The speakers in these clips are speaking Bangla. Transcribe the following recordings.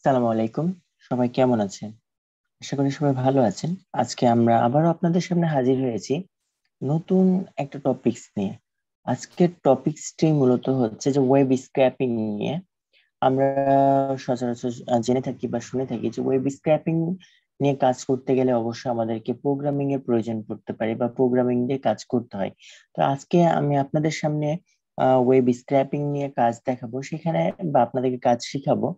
সালামু আলাইকুম। সবাই কেমন আছেন? আশা করি সবাই ভালো আছেন। আজকে আমরা আবারও আপনাদের সামনে হাজির হয়েছি নতুন একটা টপিকস নিয়ে। আজকের টপিকসটি মূলত হচ্ছে যে ওয়েব স্ক্র্যাপিং নিয়ে। আমরা সচরাচর জেনে থাকি বা শুনে থাকি যে ওয়েব স্ক্র্যাপিং নিয়ে কাজ করতে গেলে অবশ্যই আমাদেরকে প্রোগ্রামিং এর প্রয়োজন পড়তে পারে বা প্রোগ্রামিং দিয়ে কাজ করতে হয়। তো আজকে আমি আপনাদের সামনে ওয়েব স্ক্র্যাপিং নিয়ে কাজ দেখাবো, সেখানে বা আপনাদেরকে কাজ শিখাবো।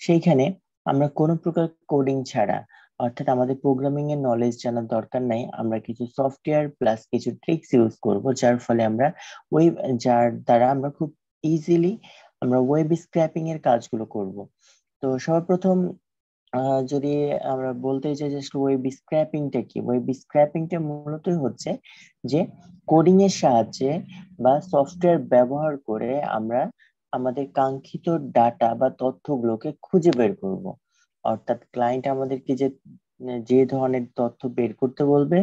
সেইখানে আমরা কোনো প্রকার কোডিং ছাড়া, অর্থাৎ আমাদের প্রোগ্রামিং এর নলেজ জানার দরকার নাই, আমরা কিছু সফটওয়্যার প্লাস কিছু ট্রিক্স ইউজ করব, যার ফলে আমরা ওয়েব যার দ্বারা আমরা খুব ইজিলি আমরা ওয়েব স্ক্র্যাপিং এর কাজগুলো করব। তো সর্বপ্রথম যদি আমরা বলতে চাই যে ওয়েব স্ক্র্যাপিংটা কি, ওয়েব স্ক্র্যাপিংটা মূলত হচ্ছে যে কোডিং এর সাহায্যে বা সফটওয়্যার ব্যবহার করে আমরা আমাদের কাঙ্ক্ষিত ডাটা বা তথ্যগুলোকে খুঁজে বের করব। অর্থাৎ ক্লায়েন্ট আমাদেরকে যে যে ধরনের তথ্য বের করতে বলবে,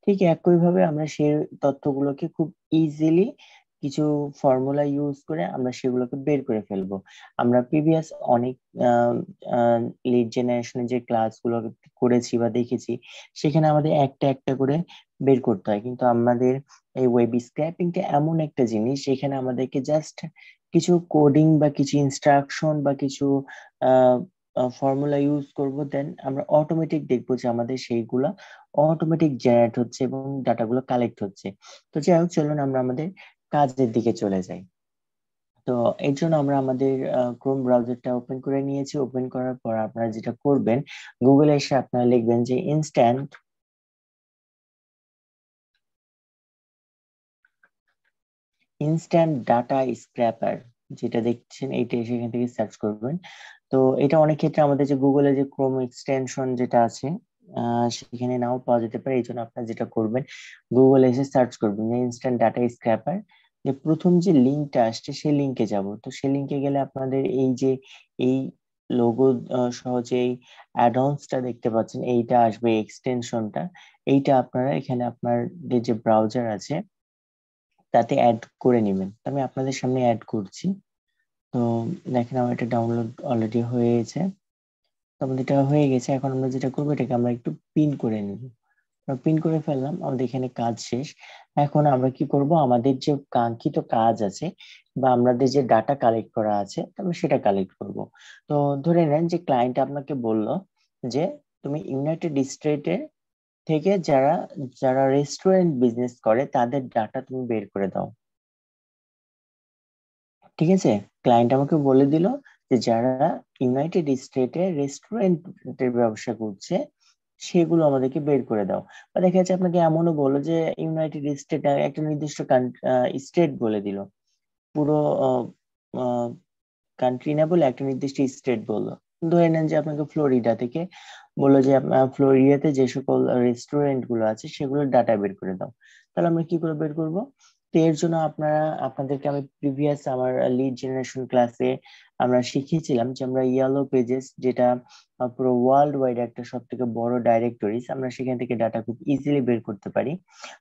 ঠিক একইভাবে আমরা সেই তথ্যগুলোকে খুব ইজিলি কিছু ফর্মুলা ইউজ করে আমরা সেগুলোকে বের করে ফেলবো। আমরা প্রিভিয়াস অনেক লিড জেনারেশনের যে ক্লাসগুলো করেছি বা দেখেছি, সেখানে আমাদের একটা একটা করে বের করতে হয়, কিন্তু আমাদের এই ওয়েব স্ক্র্যাপিংটা এমন একটা জিনিস যেখানে আমাদেরকে জাস্ট কিছু কোডিং বা কিছু ইনস্ট্রাকশন বা কিছু ফর্মুলা ইউজ করব, দেন আমরা অটোমেটিক দেখবো যে আমাদের সেইগুলা অটোমেটিক জেনারেট হচ্ছে এবং ডাটাগুলো কালেক্ট হচ্ছে। তো যাই হোক, চলুন আমরা আমাদের কাজের দিকে চলে যাই। তো এর জন্য আমরা আমাদের ক্রোম ব্রাউজারটা ওপেন করে নিয়েছি। ওপেন করার পর আপনারা যেটা করবেন, গুগলে এসে আপনারা লিখবেন যে ইনস্ট্যান্ট ইনস্ট্যান্ট ডাটা স্ক্র্যাপার, যেটা দেখছেন এইটা সেখান থেকে সার্চ করবেন। তো এটা অনেক ক্ষেত্রে আমাদের যে গুগলে যে ক্রোম এক্সটেনশন যেটা আছে, সেখানে নাও পাওয়া যেতে পারে। এই জন্য আপনারা যেটা করবেন, গুগলে এসে সার্চ করবেন যে ইনস্ট্যান্ট ডাটা স্ক্র্যাপার। যে প্রথম যে লিঙ্কটা আসছে সেই লিঙ্কে যাব। তো সেই লিঙ্কে গেলে আপনাদের এই যে এই লোগো সহ যে অ্যাডঅনসটা দেখতে পাচ্ছেন, এইটা আসবে এক্সটেনশনটা। এইটা আপনারা এখানে আপনাদের যে ব্রাউজার আছে তাতে অ্যাড করে নেবেন। তো আমি আপনাদের সামনে অ্যাড করছি। তো দেখেন আমার এটা ডাউনলোড অলরেডি হয়েছে। তো আমাদের এটা হয়ে গেছে। এখন আমরা যেটা করবো, এটাকে আমরা একটু পিন করে নিব। পিন করে ফেললাম, আমাদের এখানে কাজ শেষ। এখন আমরা কি করব, আমাদের যে কাঙ্ক্ষিত কাজ আছে বা আমাদের যে ডাটা কালেক্ট করা আছে আমরা সেটা কালেক্ট করব। তো ধরে নেন যে ক্লায়েন্ট আপনাকে বলল যে তুমি ইউনাইটেড স্টেটে থেকে যারা যারা রেস্টুরেন্ট বিজনেস করে তাদের ডাটা তুমি বের করে দাও। ঠিক আছে, ক্লায়েন্ট আমাকে বলে দিল যে যারা ইউনাইটেড স্টেটে রেস্টুরেন্টের ব্যবসা করছে সেগুলো আমাদেরকে বের করে দাও। বা দেখা যাচ্ছে আপনাকে এমনও বললো যে ইউনাইটেড স্টেট একটা নির্দিষ্ট স্টেট বলে দিল, পুরো কান্ট্রি না বলে একটা নির্দিষ্ট স্টেট বললো। ধরে নেন যে আপনাকে ফ্লোরিডা থেকে বললো যে ফ্লোরিডাতে যে সকল রেস্টুরেন্ট গুলো আছে সেগুলোর ডাটা বের করে দাও। তাহলে আমরা কি করে বের করব? তো এর জন্য আপনাদেরকে আমি প্রিভিয়াস আমার লিড জেনারেশন ক্লাসে আমরা শিখিয়েছিলাম যে আমরা ইয়েলো পেজেস, যেটা পুরো ওয়ার্ল্ড ওয়াইড একটা সব থেকে বড় ডাইরেক্টরিজ, আমরা সেখান থেকে ডাটা খুব ইজিলি বের করতে পারি।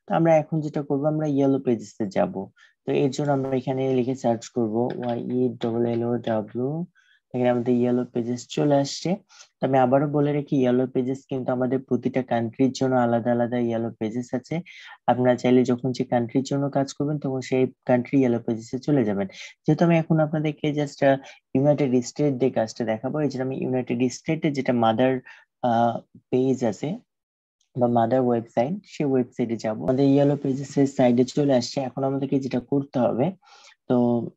তো আমরা এখন যেটা করবো, আমরা ইয়েলো পেজেসে যাব। তো এর জন্য আমরা এখানে লিখে সার্চ করব YELLOW। এখানে আমাদের ইয়েলো পেজেস চলে আসছে। তো আমি আবারও বলে রাখি, ইয়েলো পেজেস কিন্তু আমাদের প্রতিটা কান্ট্রির জন্য আলাদা আলাদা ইয়েলো পেজেস আছে। আপনারা চাইলে যখন যে কান্ট্রির জন্য কাজ করবেন তখন সেই কান্ট্রি ইয়েলো পেজেসে চলে যাবেন। যেহেতু আমি এখন আপনাদেরকে জাস্ট ইউনাইটেড স্টেট দিয়ে কাজটা দেখাবো, এই জন্য আমি ইউনাইটেড স্টেটে যেটা মাদার পেজ আছে বা মাদার ওয়েবসাইট, সেই ওয়েবসাইটে যাব। আমাদের ইয়েলো পেজেস এর সাইডে চলে আসছে। এখন আমাদেরকে যেটা করতে হবে, তো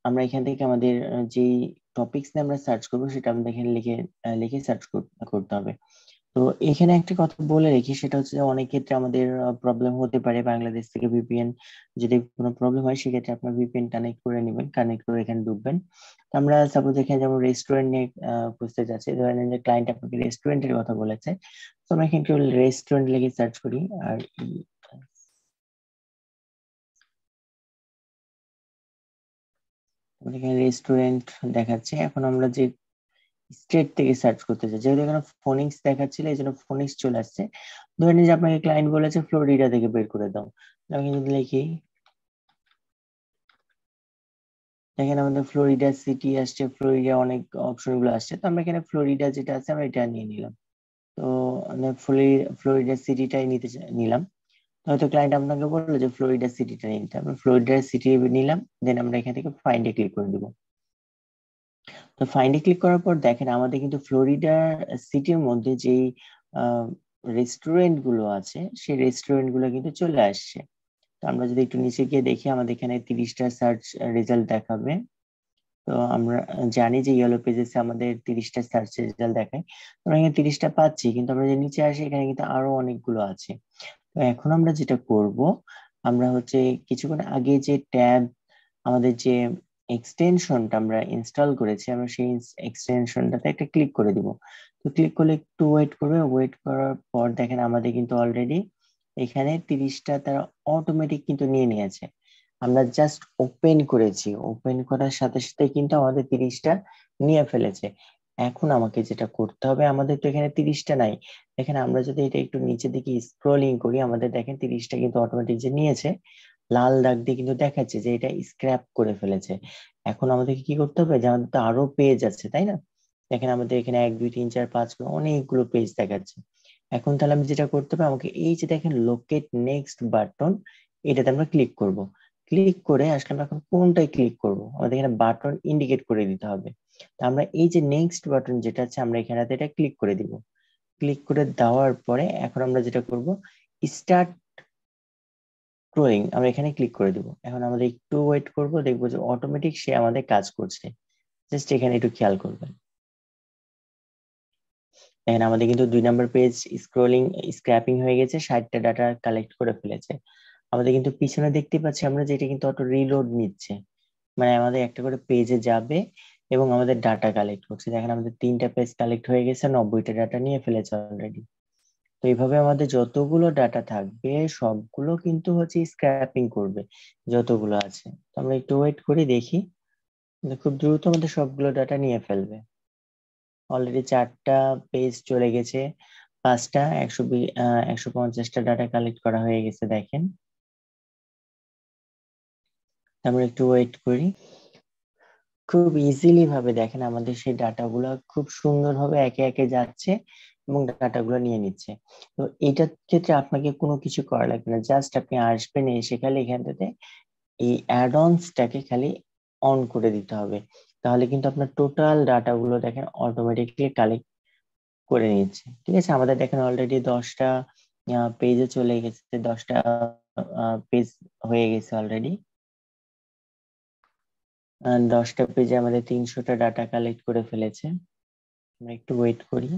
আমরা এখান থেকে আমাদের যে টপিকস নিয়ে আমরা সার্চ করবো সেটা আমাদের এখানে লিখে সার্চ করতে হবে। তো এখানে একটা কথা বলে রাখি, সেটা হচ্ছে যে অনেক ক্ষেত্রে আমাদের প্রবলেম হতে পারে বাংলাদেশ থেকে ভিপিএন। যদি কোনো প্রবলেম হয় সেক্ষেত্রে আপনার ভিপিএন কানেক্ট করে নেবেন, কানেক্ট করে এখানে ঢুকবেন। তো আমরা সাপোজ এখানে যেমন রেস্টুরেন্ট নিয়ে খুঁজতে যাচ্ছি, ধরে নেন যে ক্লায়েন্ট আপনাকে রেস্টুরেন্টের কথা বলেছে। তো আমরা এখানে রেস্টুরেন্ট লিখে সার্চ করি। আর আমাদের এখানে রেস্টুরেন্ট দেখাচ্ছে। এখন আমরা যে স্টেট থেকে সার্চ করতে চাই, যেহেতু এখানে ফোনিক্স দেখাচ্ছিল এই জন্য ফোনিক্স চলে আসছে। ধরে নিন যে আপনাকে ক্লায়েন্ট বলেছে ফ্লোরিডা থেকে বের করে দাও। আমি যদি লিখি দেখেন আমাদের ফ্লোরিডা সিটি আসছে, ফ্লোরিডা অনেক অপশন গুলো আসছে, তো আমরা এখানে ফ্লোরিডা যেটা আছে আমরা এটা নিয়ে নিলাম। তো আমরা ফ্লোরিডা সিটিটাই নিলাম। তো হয়তো ক্লায়েন্ট আপনাকে বললো যে ফ্লোরিডা সিটিটা নিতে, আমরা ফ্লোরিডা সিটি নিলাম, দেন আমরা এখান থেকে ফাইন্ডে ক্লিক করে দিব। তো ফাইন্ডে ক্লিক করার পর দেখেন আমাদের কিন্তু ফ্লোরিডা সিটির মধ্যে যেই রেস্টুরেন্ট গুলো আছে সেই রেস্টুরেন্ট গুলো কিন্তু চলে আসছে। তো আমরা যদি একটু নিচে গিয়ে দেখি, আমাদের এখানে 30টা সার্চ রেজাল্ট দেখাবে। তো আমরা জানি যে ইয়েলো পেজেস আমাদের 30টা সার্চ রেজাল্ট দেখায়, আমরা এখানে 30টা পাচ্ছি, কিন্তু আমরা যে নিচে আসি এখানে কিন্তু আরো অনেকগুলো আছে। তো এখন আমরা যেটা করব, আমরা হচ্ছে কিছুক্ষণ আগে যে ট্যাব, আমাদের যে এক্সটেনশনটা আমরা ইনস্টল করেছি, আমরা সেই এক্সটেনশনটাতে একটা ক্লিক করে দিব। তো ক্লিক করলে একটু ওয়েট করবে, ওয়েট করার পর দেখেন আমাদের কিন্তু অলরেডি এখানে 30টা তারা অটোমেটিক কিন্তু নিয়ে নিয়েছে। আমরা জাস্ট ওপেন করেছি, ওপেন করার সাথে সাথে কিন্তু আমাদের 30টা নিয়ে ফেলেছে। এখন আমাকে যেটা করতে হবে, আমাদের তো এখানে 30টা নাই, দেখেন আমরা যদি এটা একটু নিচের দিকে স্ক্রলিং করি, আমাদের দেখেন 30টা কিন্তু অটোমেটিক যে নিয়েছে, লাল দাগ দিয়ে কিন্তু দেখাচ্ছে যে এটা স্ক্র্যাপ করে ফেলেছে। এখন আমাদেরকে কি করতে হবে, যে আমাদের তো আরো পেজ আছে তাই না? দেখেন আমাদের এখানে 1 2 3 4 5 অনেকগুলো পেজ দেখাচ্ছে। এখন তাহলে আমি যেটা করতে হবে, আমাকে এই যে দেখেন লোকেট নেক্সট বাটন, এটাতে আমরা ক্লিক করব। ক্লিক করে আসলে আমরা এখন কোনটায় ক্লিক করব, আমাদের এখানে বাটন ইন্ডিকেট করে দিতে হবে। তো আমরা এই যে নেক্সট বাটন যেটা আছে আমরা এখানে এটা ক্লিক করে দিব। ক্লিক করে দেওয়ার পরে এখন আমরা যেটা করব, স্টার্ট ড্রয়িং, আমরা এখানে ক্লিক করে দিব। এখন আমাদের একটু ওয়েট করব, দেখবো যে অটোমেটিক সে আমাদের কাজ করছে। জাস্ট এখানে একটু খেয়াল করবেন। দেখেন আমাদের কিন্তু 2 নম্বর পেজ স্ক্রলিং স্ক্র্যাপিং হয়ে গেছে, 60টা ডাটা কালেক্ট করে ফেলেছে। আমাদের কিন্তু পিছনে দেখতে পাচ্ছি আমরা যে এটা কিন্তু অটো রিলোড নিচ্ছে, মানে আমাদের একটা করে পেজে যাবে এবং আমাদের ডাটা কালেক্ট করছে। দেখেন আমাদের 3টা পেজ কালেক্ট হয়ে গেছে, 90টা ডাটা নিয়ে ফেলেছে অলরেডি। তো এইভাবে আমাদের যতগুলো ডাটা থাকবে সবগুলো কিন্তু হচ্ছে স্ক্র্যাপিং করবে, যতগুলো আছে। তো আমরা একটু ওয়েট করি, দেখি। কিন্তু খুব দ্রুত আমাদের সবগুলো ডাটা নিয়ে ফেলবে। অলরেডি 4টা পেজ চলে গেছে, 5টা 150টা ডাটা কালেক্ট করা হয়ে গেছে দেখেন। আমরা একটু ওয়েট করি। খুব ইজিলি ভাবে দেখেন আমাদের সেই ডাটাগুলো খুব সুন্দরভাবে একে একে যাচ্ছে এবং ডাটাগুলো নিয়ে নিচ্ছে। তো এটার ক্ষেত্রে আপনাকে কোনো কিছু করা লাগবে না, জাস্ট আপনি আসবেন, এসে খালি এখান থেকে এই অ্যাডঅনসটাকে খালি অন করে দিতে হবে। তাহলে কিন্তু আপনার টোটাল ডাটাগুলো দেখেন অটোমেটিকলি কালেক্ট করে নিচ্ছে। ঠিক আছে, আমাদের দেখেন অলরেডি 10টা পেজে চলে গেছে, 10টা পেজ হয়ে গেছে অলরেডি। 10টা পেজে আমাদের 300টা ডাটা কালেক্ট করে ফেলেছে। আমরা একটু ওয়েট করি।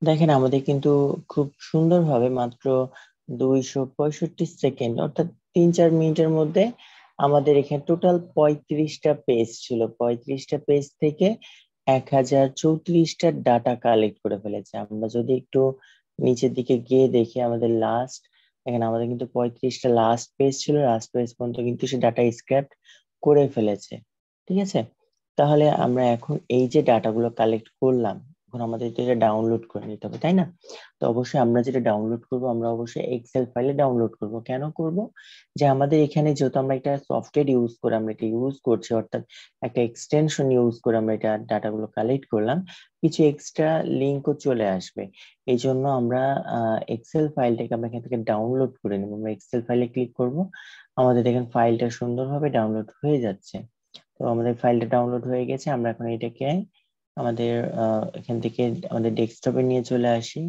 দেখেন আমাদের কিন্তু খুব সুন্দরভাবে মাত্র 265 সেকেন্ড, অর্থাৎ 3 4 মিনিটের মধ্যে আমাদের এখানে টোটাল 35টা পেজ ছিল, 35টা পেজ থেকে 1034টা ডাটা কালেক্ট করে ফেলেছে। আমরা যদি একটু নিচের দিকে গিয়ে দেখি আমাদের লাস্ট, এখানে আমাদের কিন্তু 35টা লাস্ট পেজ ছিল, লাস্ট পেজ পর্যন্ত কিন্তু সে ডাটা স্ক্র্যাপ করে ফেলেছে। ঠিক আছে, তাহলে আমরা এখন এই যে ডাটাগুলো কালেক্ট করলাম, এখন আমাদের তো এটা ডাউনলোড করে নিতে হবে তাই না? তো অবশ্যই আমরা যেটা ডাউনলোড করব, আমরা অবশ্যই এক্সেল ফাইলে ডাউনলোড করব। কেন করব, যে আমাদের এখানে যেহেতু আমরা একটা সফটওয়্যার ইউজ করে আমরা এটা ইউজ করছি, অর্থাৎ একটা এক্সটেনশন ইউজ করে আমরা এটা ডাটাগুলো কালেক্ট করলাম, কিছু এক্সট্রা লিঙ্কও চলে আসবে। এই জন্য আমরা এক্সেল ফাইলটাকে আমরা এখান থেকে ডাউনলোড করে নেবো। আমরা এক্সেল ফাইলে ক্লিক করব, আমাদের দেখেন ফাইলটা সুন্দরভাবে ডাউনলোড হয়ে যাচ্ছে। তো আমাদের ফাইলটা ডাউনলোড হয়ে গেছে, আমরা এখন এটাকে আমাদের এখান থেকে আমাদের ডেস্কটপে নিয়ে চলে আসি।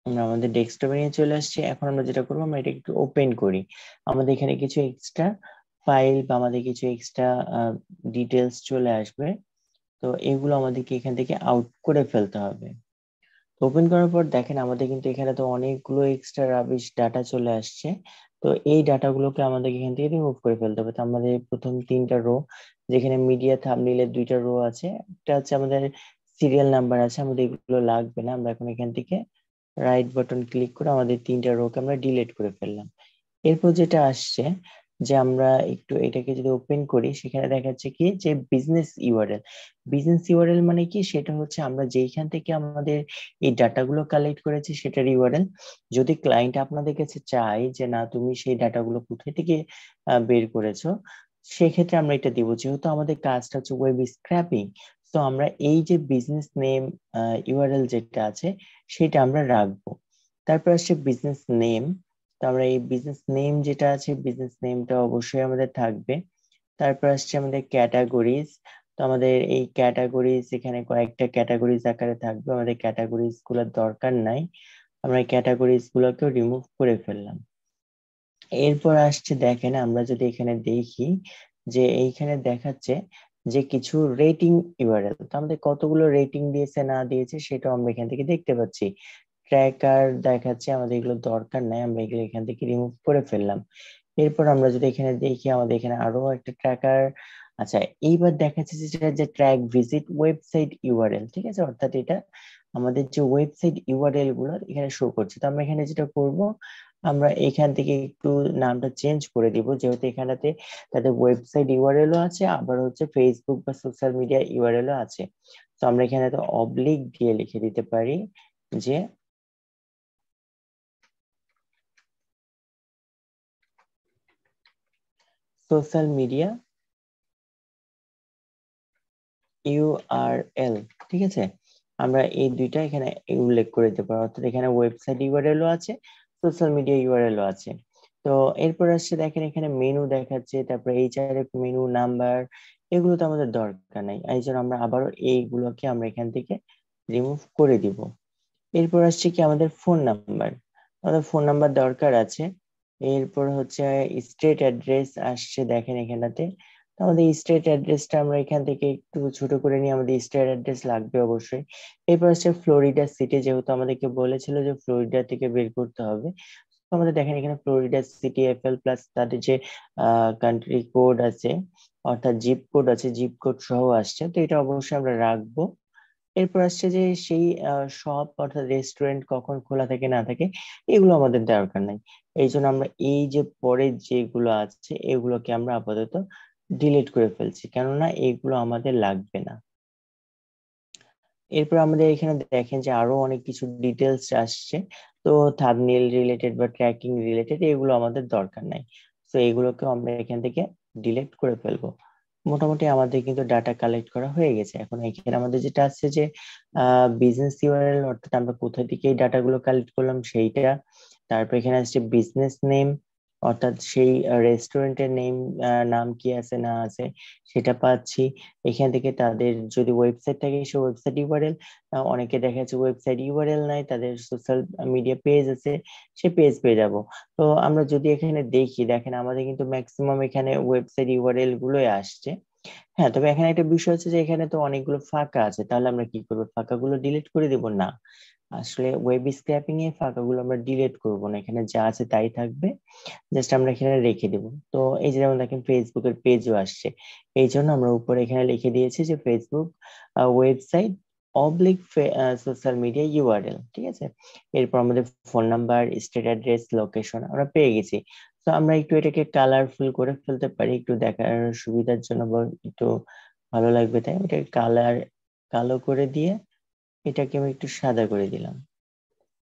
আমরা আমাদের ডেস্কটপে নিয়ে চলে আসছি। এখন আমরা যেটা করবো, আমরা এটা একটু ওপেন করি। আমাদের এখানে কিছু এক্সট্রা ফাইল বা আমাদের কিছু এক্সট্রা ডিটেলস চলে আসবে। তো এগুলো আমাদেরকে এখান থেকে আউট করে ফেলতে হবে। ওপেন করার পর দেখেন আমাদের কিন্তু এখানে তো অনেকগুলো এক্সট্রা রাবিশ ডাটা চলে আসছে। তো এই ডাটাগুলোকে আমাদের এখান থেকে রিমুভ করে ফেলতে হবে। তো আমাদের প্রথম 3টা রো, যেখানে মিডিয়া থাম্বনেইলের 2টা রো আছে, একটা হচ্ছে আমাদের সিরিয়াল নাম্বার আছে, আমাদের এগুলো লাগবে না। আমরা এখন এখান থেকে রাইট বাটন ক্লিক করে আমাদের 3টা রোকে আমরা ডিলিট করে ফেললাম। এরপর যেটা আসছে, যে আমরা একটু এটাকে যদি ওপেন করি, সেখানে দেখাচ্ছে কি যে বিজনেস ইউআরএল। বিজনেস ইউআরএল মানে কি, সেটা হচ্ছে আমরা যেইখান থেকে আমাদের এই ডাটাগুলো কালেক্ট করেছি সেটার ইউআরএল। যদি ক্লায়েন্ট আপনাদের কাছে চায় যে না তুমি সেই ডাটাগুলো কোথায় থেকে বের করেছো, সেক্ষেত্রে আমরা এটা দিব। যেহেতু আমাদের কাজটা হচ্ছে ওয়েব স্ক্র্যাপিং, তো আমরা এই যে বিজনেস নেম ইউআরএল যেটা আছে সেটা আমরা রাখবো। তারপর আসছে বিজনেস নেম। তো আমরা এই বিজনেস নেম যেটা আছে, বিজনেস নেমটা অবশ্যই আমাদের থাকবে। তারপর আসছে আমাদের ক্যাটাগরিজ। তো আমাদের এই ক্যাটাগরিজ এখানে কয়েকটা ক্যাটাগরিজ আকারে থাকবে, আমাদের ক্যাটাগরিজ গুলোর দরকার নাই, আমরা ক্যাটাগরিজ গুলোকে রিমুভ করে ফেললাম। এরপর আসছে দেখেন, আমরা যদি এখানে দেখি যে এইখানে দেখাচ্ছে যে কিছু রেটিং ইউআরএল। তো আমাদের কতগুলো রেটিং দিয়েছে না দিয়েছে সেটাও আমরা এখান থেকে দেখতে পাচ্ছি। ট্র্যাকার দেখাচ্ছে, আমাদের এগুলো দরকার নাই, আমরা এগুলো এখান থেকে রিমুভ করে ফেললাম। এরপর আমরা যদি এখানে দেখি, আমাদের এখানে আরো একটা ট্র্যাকার। আচ্ছা, এইবার দেখাচ্ছে যে সেটা যে ট্র্যাক ভিজিট ওয়েবসাইট ইউআরএল, ঠিক আছে, অর্থাৎ এটা আমাদের যে ওয়েবসাইট ইউআরএল গুলো এখানে শো করছে। তো আমরা এখানে যেটা করব, আমরা এখান থেকে একটু নামটা চেঞ্জ করে দিব, যেহেতু এখানেতে তাদের ওয়েবসাইট ইউআরএলও আছে, আবার হচ্ছে ফেসবুক বা সোশ্যাল মিডিয়া ইউআরএলও আছে। তো আমরা এখানে তো অবলিক দিয়ে লিখে দিতে পারি যে সোশ্যাল মিডিয়া ইউআরএল, ঠিক আছে। আমরা এই দুইটা এখানে উল্লেখ করে দিতে পারি, অর্থাৎ এখানে ওয়েবসাইট ইউআরএলও আছে, সোশ্যাল মিডিয়া ইউআরএলও আছে। তো এরপর আসছে দেখেন, এখানে মেনু দেখাচ্ছে, তারপরে এইচআর মেনু নাম্বার, এগুলো তো আমাদের দরকার নাই, এই জন্য আমরা আবারও এইগুলোকে আমরা এখান থেকে রিমুভ করে দিব। এরপর আসছে কি আমাদের ফোন নাম্বার, আমাদের ফোন নাম্বার দরকার আছে। এরপর হচ্ছে স্টেট অ্যাড্রেস আসছে দেখেন এখানটাতে। তো আমাদের স্টেট অ্যাড্রেসটা আমরা এখান থেকে একটু ছোট করে নিয়ে, আমাদের স্টেট অ্যাড্রেস লাগবে অবশ্যই। এরপর আসছে ফ্লোরিডা সিটি, যেহেতু আমাদেরকে বলেছিল যে ফ্লোরিডা থেকে বের করতে হবে। তো আমাদের দেখেন এখানে ফ্লোরিডা সিটি এফএল প্লাস তাদের যে কান্ট্রি কোড আছে, অর্থাৎ জিপ কোড আছে, জিপ কোড সহ আসছে, তো এটা অবশ্যই আমরা রাখবো। এরপর আসছে যে সেই শপ অর্থাৎ রেস্টুরেন্ট কখন খোলা থাকে না থাকে, এগুলো আমাদের দরকার নাই। এই জন্য আমরা এই যে পরে যেগুলো আছে এগুলোকে আমরা আপাতত ডিলিট করে ফেলছি, কেননা এগুলো আমাদের লাগবে না। এরপর আমাদের এখানে দেখেন যে আরো অনেক কিছু ডিটেলস আসছে। তো থাম্বনেল রিলেটেড বা ট্র্যাকিং রিলেটেড এগুলো আমাদের দরকার নাই, তো এগুলোকে আমরা এখান থেকে ডিলিট করে ফেলবো। মোটামুটি আমাদের কিন্তু ডাটা কালেক্ট করা হয়ে গেছে। এখন এখানে আমাদের যেটা আছে যে বিজনেস ইউআরএল, অর্থাৎ আমরা কোথা থেকে এই ডাটাগুলো কালেক্ট করলাম সেইটা। তারপর এখানে আসছে বিজনেস নেম, অর্থাৎ সেই রেস্টুরেন্টের নেম, নাম কি আছে না আছে সেটা পাচ্ছি। এখান থেকে তাদের যদি ওয়েবসাইট থাকে সে ওয়েবসাইট ইউআরএল, অনেকে দেখা যাচ্ছে ওয়েবসাইট ইউআরএল নাই, তাদের সোশ্যাল মিডিয়া পেজ আছে, সে পেজ পেয়ে যাব। তো আমরা যদি এখানে দেখি, দেখেন আমাদের কিন্তু ম্যাক্সিমাম এখানে ওয়েবসাইট ইউআরএল গুলোই আসছে। হ্যাঁ, তবে এখানে একটা বিষয় আছে যে এখানে তো অনেকগুলো ফাঁকা আছে, তাহলে আমরা কি করবো, ফাঁকাগুলো ডিলিট করে দেব না। আসলে ওয়েব স্ক্র্যাপিং এ ফাঁকাগুলো আমরা ডিলিট করব না, এখানে যা আছে তাই থাকবে, জাস্ট আমরা এখানে রেখে দেব। তো এই যে যেমন দেখেন ফেসবুকের পেজও আসছে, এই জন্য আমরা উপরে এখানে লিখে দিয়েছি যে Facebook website oblique social media URL, ঠিক আছে। এরপর আমাদের phone number, state address, location আমরা পেয়ে গেছি। তো আমরা একটু এটাকে কালারফুল করে ফেলতে পারি, একটু দেখার সুবিধার জন্য বা একটু ভালো লাগবে তাই আমি এটাকে কালো করে দিয়ে এটাকে আমি একটু সাদা করে দিলাম।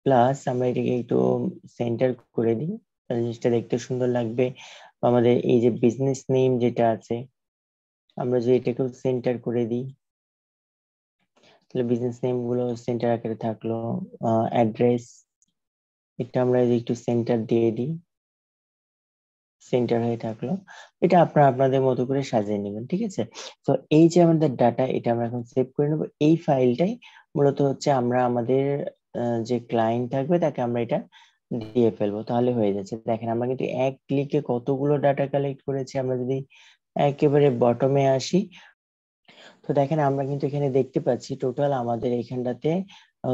প্লাস আমরা এটাকে একটু সেন্টার করে দিই, তাহলে জিনিসটা দেখতে সুন্দর লাগবে। আমাদের এই যে বিজনেস নেম যেটা আছে, আমরা যদি এটাকেও সেন্টার করে দিই, তাহলে বিজনেস নেম গুলো সেন্টার আকারে থাকলো। অ্যাড্রেস, এটা আমরা যদি একটু সেন্টার দিয়ে দিই, সেন্টার হয়ে থাকলো। এটা আপনারা আপনাদের মতো করে সাজিয়ে নেবেন, ঠিক আছে। তো এই যে আমাদের ডাটা, এটা আমরা এখন সেভ করে নেবো। এই ফাইলটাই মূলত হচ্ছে আমরা আমাদের যে ক্লায়েন্ট থাকবে তাকে আমরা এটা দিয়ে ফেলবো, তাহলে হয়ে যাচ্ছে। দেখেন আমরা কিন্তু এক ক্লিকে কতগুলো ডাটা কালেক্ট করেছি। আমরা যদি একেবারে বটমে আসি, তো দেখেন আমরা কিন্তু এখানে দেখতে পাচ্ছি টোটাল আমাদের এখানটাতে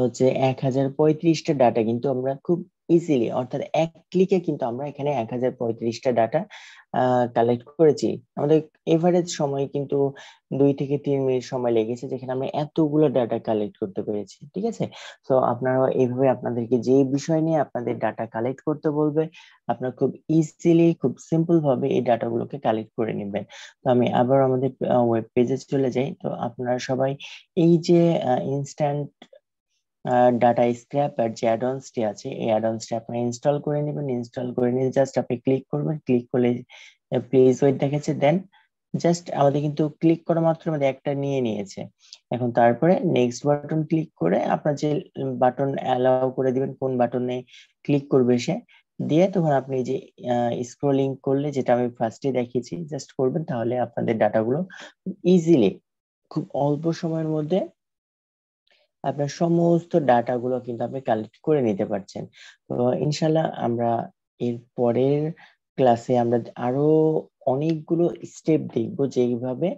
হচ্ছে 1035টা ডাটা কিন্তু আমরা খুব ইজিলি, অর্থাৎ এক ক্লিকে কিন্তু আমরা এখানে 1035টা ডাটা কালেক্ট করেছি। আমাদের এভারেজ সময় কিন্তু 2 থেকে 3 মিনিট সময় লেগেছে, যেখানে আমরা এতগুলো ডাটা কালেক্ট করতে পেরেছি। ঠিক আছে, তো আপনারা এইভাবে আপনাদেরকে যে বিষয় নিয়ে আপনাদের ডাটা কালেক্ট করতে বলবে, আপনারা খুব ইজিলি, খুব সিম্পল ভাবে এই ডাটাগুলোকে কালেক্ট করে নেবেন। তো আমি আবার আমাদের ওয়েব পেজে চলে যাই। তো আপনারা সবাই এই যে ইনস্ট্যান্ট ডাটা স্ক্র্যাপার যে অ্যাডঅনসটি আছে, এই অ্যাডঅনসটি আপনি ইনস্টল করে নেবেন। ইনস্টল করে নিয়ে জাস্ট আপনি ক্লিক করবেন, ক্লিক করলে প্লিজ ওয়েট দেখাচ্ছে। দেন জাস্ট আমাদের কিন্তু ক্লিক করা মাত্র আমাদের একটা নিয়ে নিয়েছে। এখন তারপরে নেক্সট বাটন ক্লিক করে আপনার যে বাটন অ্যালাউ করে দিবেন, কোন বাটনে ক্লিক করবে সে, দিয়ে তখন আপনি যে স্ক্রলিং করলে, যেটা আমি ফার্স্টে দেখিয়েছি, জাস্ট করবেন, তাহলে আপনাদের ডাটাগুলো ইজিলি, খুব অল্প সময়ের মধ্যে আপনার সমস্ত ডাটা গুলো কিন্তু আপনি কালেক্ট করে নিতে পারছেন। তো ইনশাল্লাহ আমরা এর পরের ক্লাসে আমরা আরো অনেকগুলো স্টেপ দেখব, যেইভাবে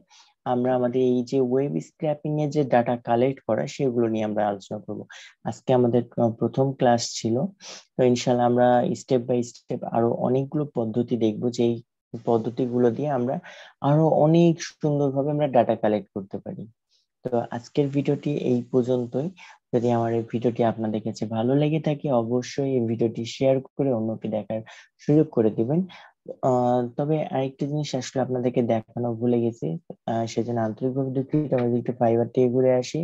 আমরা আমাদের এই যে ওয়েব স্ক্র্যাপিং এর যে ডাটা কালেক্ট করা, সেগুলো নিয়ে আমরা আলোচনা করব। আজকে আমাদের প্রথম ক্লাস ছিল। তো ইনশাল্লাহ আমরা স্টেপ বাই স্টেপ আরো অনেকগুলো পদ্ধতি দেখব, যেই পদ্ধতিগুলো দিয়ে আমরা আরো অনেক সুন্দরভাবে আমরা ডাটা কালেক্ট করতে পারি। তো আজকের ভিডিওটি এই পর্যন্তই। যদি আমার এই ভিডিওটি আপনাদের কাছে ভালো লেগে থাকে, অবশ্যই এই ভিডিওটি শেয়ার করে অন্যকে দেখার সুযোগ করে দিবেন। তবে আরেকটা জিনিস আসলে আপনাদেরকে দেখানো ভুলে গেছি, সেজন্য আন্তরিকভাবে দুঃখিত। আমরা যদি একটু ফাইবার থেকে ঘুরে আসি।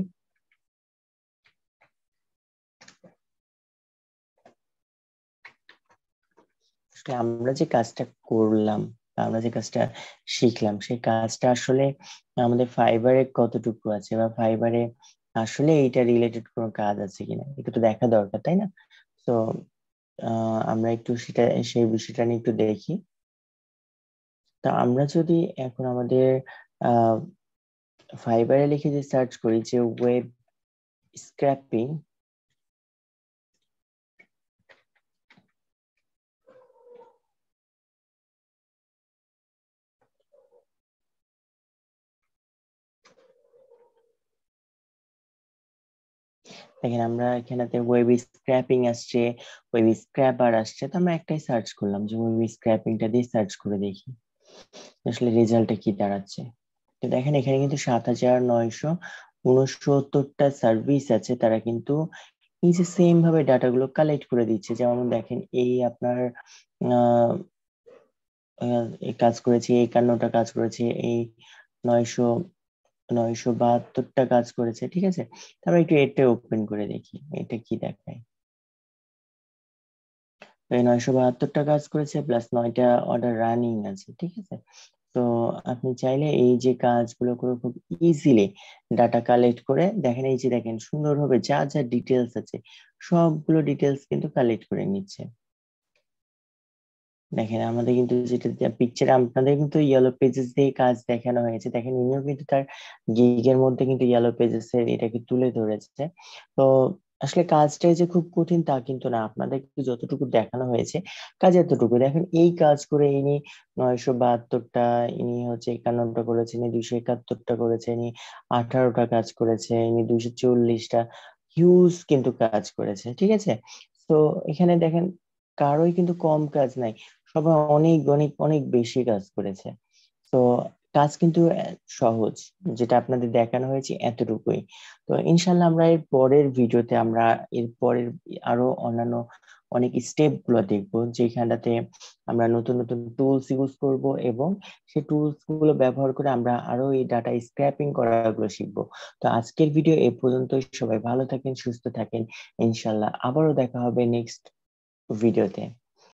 আসলে আমরা যে কাজটা করলাম, আমরা যে কাজটা শিখলাম, সেই কাজটা আসলে আমাদের ফাইবারে কতটুকু আছে, বা ফাইবারে আসলে এইটা রিলেটেড কোনো কাজ আছে কিনা, এটা তো দেখা দরকার, তাই না? তো আমরা একটু সেটা, সেই বিষয়টা নিয়ে একটু দেখি। তা আমরা যদি এখন আমাদের ফাইবারে লিখে যে সার্চ করি যে ওয়েব স্ক্র্যাপিং, দেখেন আমরা এখানেতে ওয়েব স্ক্র্যাপিং আসছে, ওয়েব স্ক্র্যাপার আসছে। তো আমরা একটাই সার্চ করলাম, যে ওয়েব স্ক্র্যাপিংটা দিয়ে সার্চ করে দেখি আসলে রেজাল্টটা কি দাঁড়াচ্ছে। তো দেখেন এখানে কিন্তু 7,969টা সার্ভিস আছে, তারা কিন্তু এই যে সেম ভাবে ডাটাগুলো কালেক্ট করে দিচ্ছে। যেমন দেখেন এই আপনার আহ এই কাজ করেছে, 51টা কাজ করেছে, এই 900 972টা কাজ করেছে। ঠিক আছে, তারপর একটু এটা ওপেন করে দেখি এটা কি দেখায়। তো এই 972টা কাজ করেছে, প্লাস 9টা অর্ডার রানিং আছে। ঠিক আছে, তো আপনি চাইলে এই যে কাজগুলো করে খুব ইজিলি ডাটা কালেক্ট করে দেখেন, এই যে দেখেন সুন্দরভাবে যা যা ডিটেলস আছে, সবগুলো ডিটেলস কিন্তু কালেক্ট করে নিচ্ছে। দেখেন আমাদের কিন্তু যেটা পিকচার, আপনাদের কিন্তু ইয়েলো পেজেস দিয়ে কাজ দেখানো হয়েছে। দেখেন ইনিও কিন্তু তার গিগের মধ্যে কিন্তু ইয়েলো পেজেস এর এটাকে তুলে ধরেছে। তো আসলে কাজটাই যে খুব কঠিন তা কিন্তু না, আপনাদেরকে যতটুকু দেখানো হয়েছে কাজ এতটুকু। দেখেন এই কাজ করে ইনি 972টা, ইনি হচ্ছে 51টা করেছে, ইনি 271টা করেছে, ইনি 18টা কাজ করেছে, ইনি 240টা, হিউজ কিন্তু কাজ করেছে। ঠিক আছে, তো এখানে দেখেন কারোই কিন্তু কম কাজ নাই, সবাই অনেক অনেক অনেক বেশি কাজ করেছে। তো কাজ কিন্তু সহজ, যেটা আপনাদের দেখানো হয়েছে এতটুকুই। তো ইনশাল্লাহ আমরা এর পরের ভিডিওতে আমরা এর পরের আরো অন্যান্য অনেক স্টেপ গুলো দেখবো, যেখানটাতে আমরা নতুন নতুন টুলস ইউজ করব, এবং সেই টুলস গুলো ব্যবহার করে আমরা আরো এই ডাটা স্ক্র্যাপিং করাগুলো শিখবো। তো আজকের ভিডিও এ পর্যন্তই। সবাই ভালো থাকেন, সুস্থ থাকেন। ইনশাল্লাহ আবারও দেখা হবে নেক্সট ভিডিওতে।